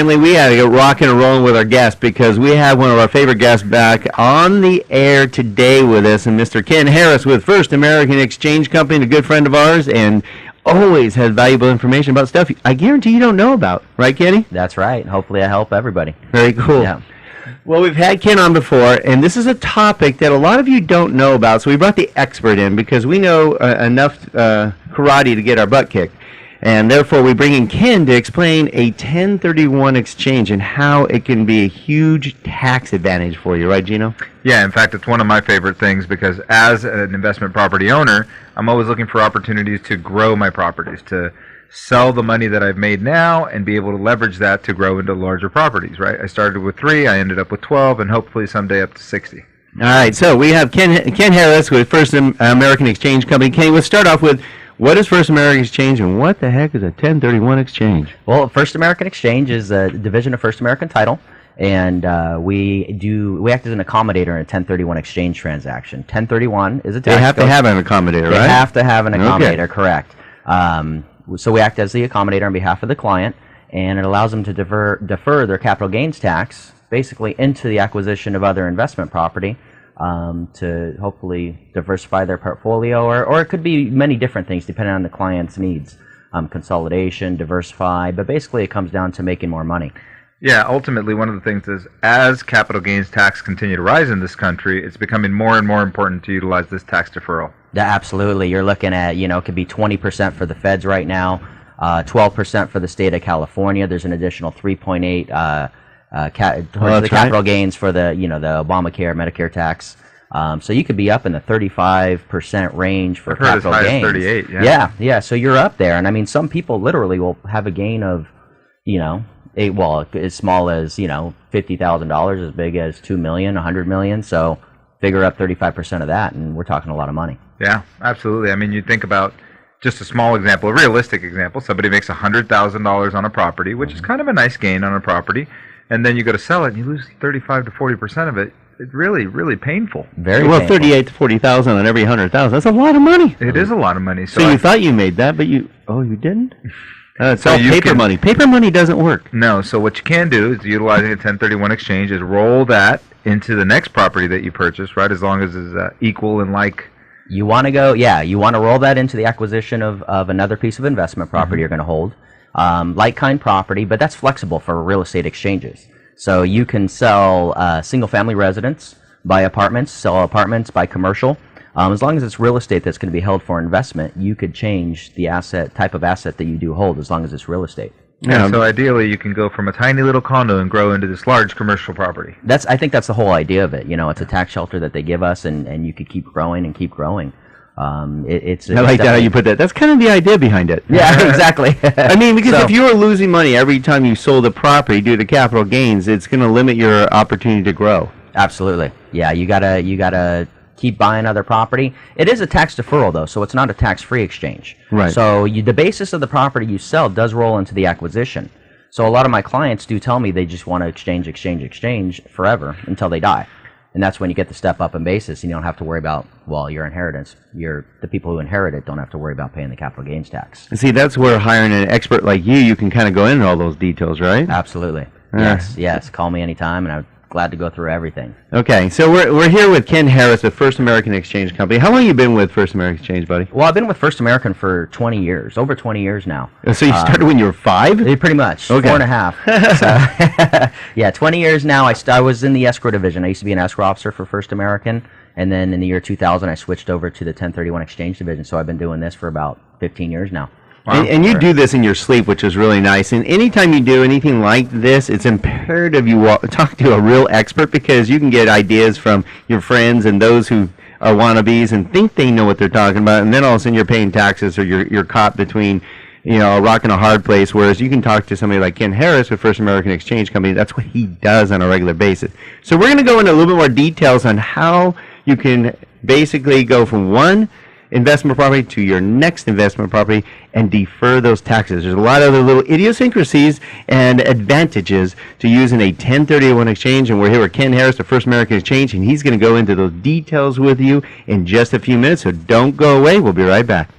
finally, we had to get rocking and rolling with our guest because we have one of our favorite guests back on the air today with us, and Mr. Ken Harris with First American Exchange Company, a good friend of ours, and always has valuable information about stuff I guarantee you don't know about. Right, Kenny? That's right. Hopefully I help everybody. Very cool. Yeah. Well, we've had Ken on before, and this is a topic that a lot of you don't know about, so we brought the expert in because we know enough karate to get our butt kicked. And therefore, we bring in Ken to explain a 1031 exchange and how it can be a huge tax advantage for you. Right, Gino? Yeah, in fact, it's one of my favorite things because as an investment property owner, I'm always looking for opportunities to grow my properties, to sell the money that I've made now and be able to leverage that to grow into larger properties, right? I started with 3, I ended up with 12, and hopefully someday up to 60. All right, so we have Ken Harris with First American Exchange Company. Ken, let's start off with, what is First American Exchange, and what the heck is a 1031 exchange? Well, First American Exchange is a division of First American Title, and we act as an accommodator in a 1031 exchange transaction. 1031 is a tax They have code. to have an accommodator, right? They have to have an accommodator, Okay. correct. So we act as the accommodator on behalf of the client, and it allows them to defer their capital gains tax basically into the acquisition of other investment property, to hopefully diversify their portfolio, or it could be many different things depending on the client's needs. Consolidation, diversify, but basically it comes down to making more money. Yeah, ultimately one of the things is as capital gains tax continue to rise in this country, it's becoming more and more important to utilize this tax deferral. Yeah, absolutely. You're looking at, it could be 20% for the feds right now, 12% for the state of California. There's an additional 3.8 towards the capital gains for the, the Obamacare, Medicare tax. So you could be up in the 35% range for capital gains. As high as 38, yeah. Yeah. So you're up there, and I mean, some people literally will have a gain of, as small as $50,000, as big as $2 million, $100 million. So figure up 35% of that, and we're talking a lot of money. Yeah, absolutely. I mean, you think about just a small example, a realistic example. Somebody makes $100,000 on a property, which is kind of a nice gain on a property, and then you go to sell it, and you lose 35 to 40% of it. It's really, really painful. Very well, painful. 38 to 40,000 on every 100,000. That's a lot of money. It is a lot of money. So you thought you made that, but you didn't? It's all you paper money. Paper money doesn't work. No. So what you can do is, utilizing a 1031 exchange, is roll that into the next property that you purchase, right? As long as it's equal and like. You want to roll that into the acquisition of another piece of investment property you're going to hold, like-kind property, but that's flexible for real estate exchanges. So you can sell single-family residence, buy apartments, sell apartments, buy commercial. As long as it's real estate that's going to be held for investment, you could change the type of asset that you do hold, as long as it's real estate. Yeah, so ideally you can go from a tiny little condo and grow into this large commercial property. I think that's the whole idea of it. It's a tax shelter that they give us, and you could keep growing and keep growing. I like that how you put that. That's kind of the idea behind it. Yeah, exactly. I mean, because if you were losing money every time you sold a property due to capital gains, it's going to limit your opportunity to grow. Absolutely. Yeah, you gotta keep buying other property. It is a tax deferral, though, so it's not a tax-free exchange. Right. So the basis of the property you sell does roll into the acquisition. So a lot of my clients do tell me they just want to exchange forever until they die. And that's when you get the step up in basis, and you don't have to worry about, your inheritance. The people who inherit it don't have to worry about paying the capital gains tax. And see, that's where hiring an expert like you can kind of go into all those details, right? Absolutely. Yes. Call me anytime, and I'm glad to go through everything. Okay, so we're here with Ken Harris with First American Exchange Company. How long have you been with First American Exchange, buddy? Well, I've been with First American for 20 years, over 20 years now. So you started when you were 5? Pretty much, okay. 4.5. So, 20 years now. I was in the escrow division. I used to be an escrow officer for First American, and then in the year 2000, I switched over to the 1031 exchange division. So I've been doing this for about 15 years now. Wow. And you do this in your sleep, which is really nice. And anytime you do anything like this, it's imperative you talk to a real expert, because you can get ideas from your friends and those who are wannabes and think they know what they're talking about, and then all of a sudden you're paying taxes, or you're caught between a rock and a hard place. Whereas you can talk to somebody like Ken Harris with First American Exchange Company. That's what he does on a regular basis. So we're going to go into a little bit more details on how you can basically go from one investment property to your next investment property and defer those taxes. There's a lot of other little idiosyncrasies and advantages to using a 1031 exchange, and we're here with Ken Harris, the First American Exchange, and he's going to go into those details with you in just a few minutes, so don't go away. We'll be right back.